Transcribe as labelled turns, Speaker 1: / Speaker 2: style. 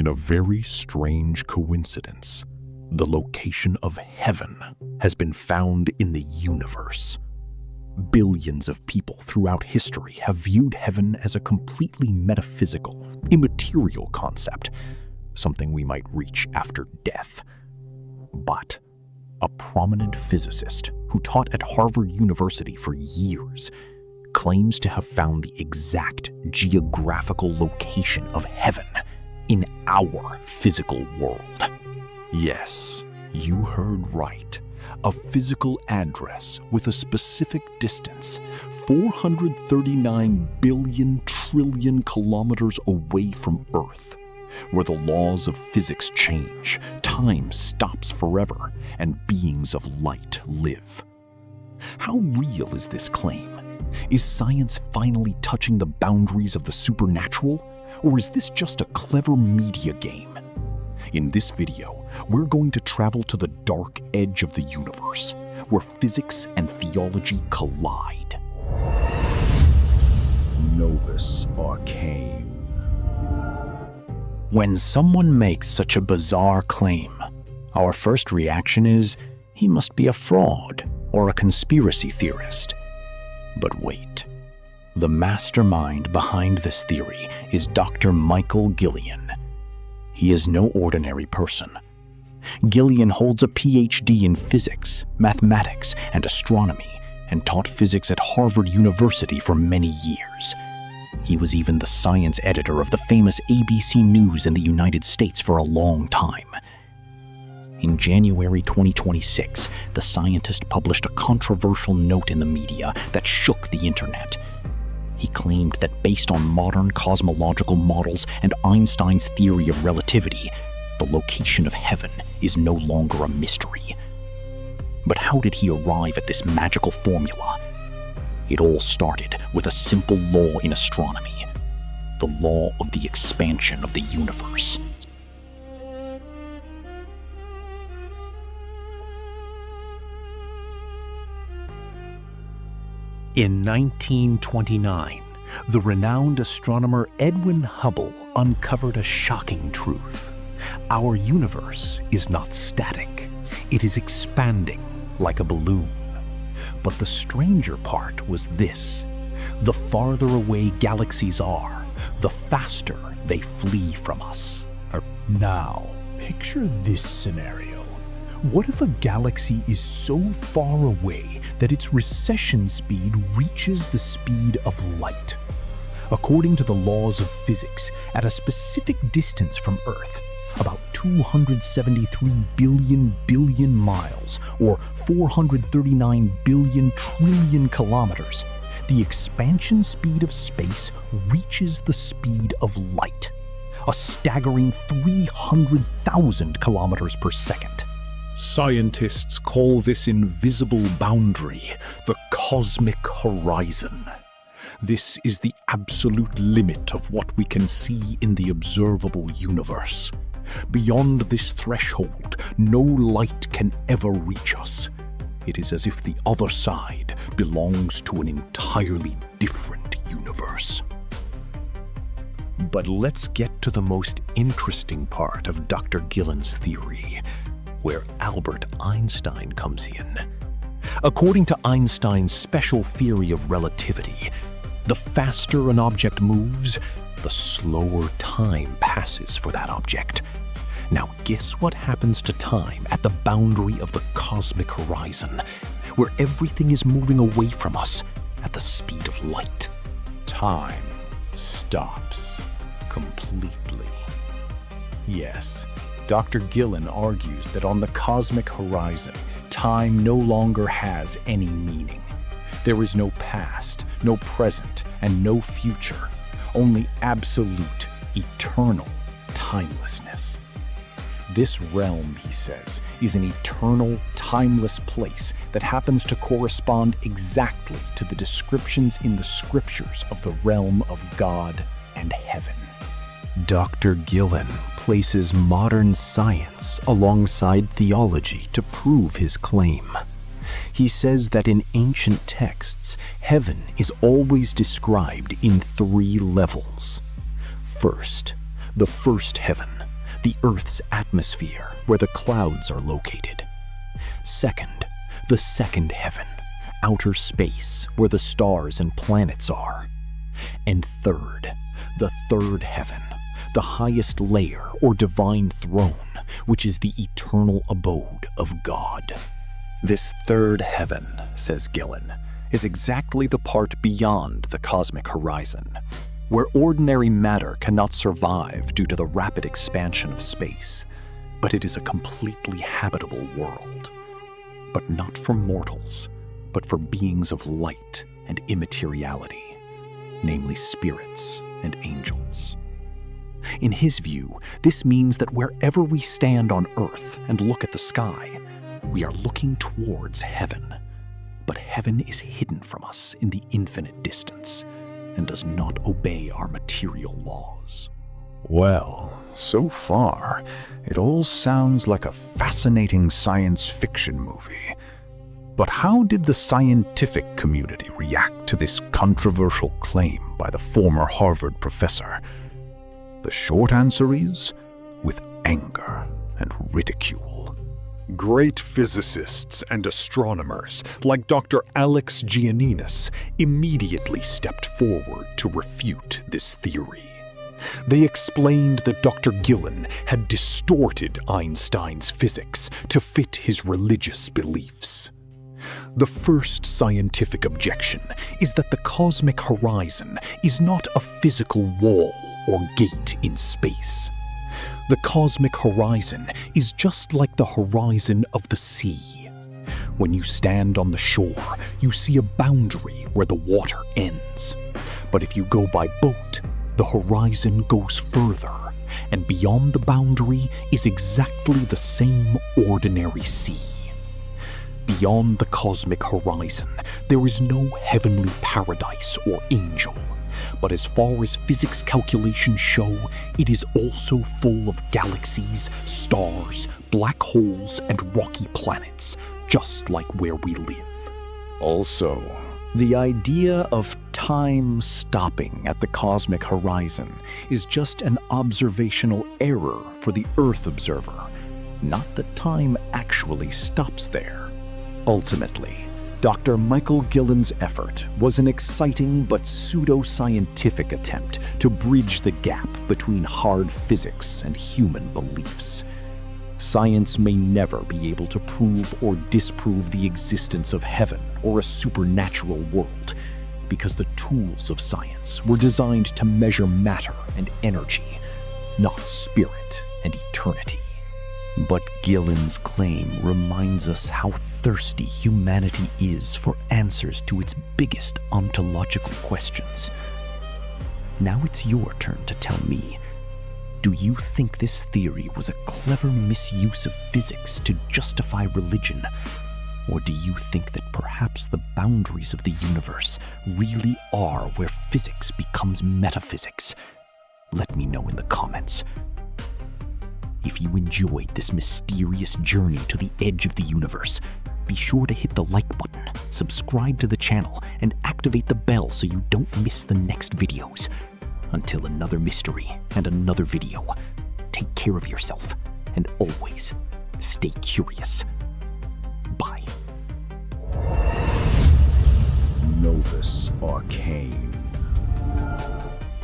Speaker 1: In a very strange coincidence, the location of heaven has been found in the universe. Billions of people throughout history have viewed heaven as a completely metaphysical, immaterial concept, something we might reach after death. But a prominent physicist who taught at Harvard University for years claims to have found the exact geographical location of heaven in our physical world. Yes, you heard right. A physical address with a specific distance, 439 billion trillion kilometers away from Earth, where the laws of physics change, time stops forever, and beings of light live. How real is this claim? Is science finally touching the boundaries of the supernatural, or is this just a clever media game? In this video, we're going to travel to the dark edge of the universe, where physics and theology collide. Novus Arcane.
Speaker 2: When someone makes such a bizarre claim, our first reaction is, he must be a fraud or a conspiracy theorist. But wait, the mastermind behind this theory is Dr. Michael Gillian. He is no ordinary person. Gillian holds a PhD in physics, mathematics, and astronomy, and taught physics at Harvard University for many years. He was even the science editor of the famous ABC News in the United States for a long time. In January 2026, the scientist published a controversial note in the media that shook the internet. He claimed that based on modern cosmological models and Einstein's theory of relativity, the location of heaven is no longer a mystery. But how did he arrive at this magical formula? It all started with a simple law in astronomy, the law of the expansion of the universe.
Speaker 1: In 1929, the renowned astronomer Edwin Hubble uncovered a shocking truth. Our universe is not static. It is expanding like a balloon. But the stranger part was this: the farther away galaxies are, the faster they flee from us.
Speaker 3: Now, picture this scenario. What if a galaxy is so far away that its recession speed reaches the speed of light? According to the laws of physics, at a specific distance from Earth, about 273 billion miles, or 439 billion trillion kilometers, the expansion speed of space reaches the speed of light, a staggering 300,000 kilometers per second.
Speaker 1: Scientists call this invisible boundary the cosmic horizon. This is the absolute limit of what we can see in the observable universe. Beyond this threshold, no light can ever reach us. It is as if the other side belongs to an entirely different universe. But let's get to the most interesting part of Dr. Gillian's theory, where Albert Einstein comes in. According to Einstein's special theory of relativity, the faster an object moves, the slower time passes for that object. Now guess what happens to time at the boundary of the cosmic horizon, where everything is moving away from us at the speed of light? Time stops completely. Yes, Dr. Gillian argues that on the cosmic horizon, time no longer has any meaning. There is no past, no present, and no future, only absolute, eternal timelessness. This realm, he says, is an eternal, timeless place that happens to correspond exactly to the descriptions in the scriptures of the realm of God and heaven. Dr. Gillian places modern science alongside theology to prove his claim. He says that in ancient texts, heaven is always described in 3 levels. First, the first heaven, the Earth's atmosphere, where the clouds are located. Second, the second heaven, outer space, where the stars and planets are. And third, the third heaven, the highest layer or divine throne, which is the eternal abode of God. This third heaven, says Gillen, is exactly the part beyond the cosmic horizon, where ordinary matter cannot survive due to the rapid expansion of space, but it is a completely habitable world. But not for mortals, but for beings of light and immateriality, namely spirits and angels. In his view, this means that wherever we stand on Earth and look at the sky, we are looking towards heaven. But heaven is hidden from us in the infinite distance and does not obey our material laws.
Speaker 2: Well, so far, it all sounds like a fascinating science fiction movie. But how did the scientific community react to this controversial claim by the former Harvard professor? The short answer is, with anger and ridicule.
Speaker 3: Great physicists and astronomers like Dr. Alex Gianninas immediately stepped forward to refute this theory. They explained that Dr. Gillen had distorted Einstein's physics to fit his religious beliefs. The first scientific objection is that the cosmic horizon is not a physical wall or gate in space. The cosmic horizon is just like the horizon of the sea. When you stand on the shore, you see a boundary where the water ends. But if you go by boat, the horizon goes further, and beyond the boundary is exactly the same ordinary sea. Beyond the cosmic horizon, there is no heavenly paradise or angel. But as far as physics calculations show, it is also full of galaxies, stars, black holes, and rocky planets, just like where we live.
Speaker 1: Also, the idea of time stopping at the cosmic horizon is just an observational error for the Earth observer, not that time actually stops there. Ultimately, Dr. Michael Gillen's effort was an exciting but pseudo-scientific attempt to bridge the gap between hard physics and human beliefs. Science may never be able to prove or disprove the existence of heaven or a supernatural world, because the tools of science were designed to measure matter and energy, not spirit and eternity. But Gillen's claim reminds us how thirsty humanity is for answers to its biggest ontological questions. Now it's your turn to tell me, do you think this theory was a clever misuse of physics to justify religion? Or do you think that perhaps the boundaries of the universe really are where physics becomes metaphysics? Let me know in the comments. If you enjoyed this mysterious journey to the edge of the universe, be sure to hit the like button, subscribe to the channel, and activate the bell so you don't miss the next videos. Until another mystery and another video, take care of yourself, and always stay curious. Bye.
Speaker 2: Novus Arcane.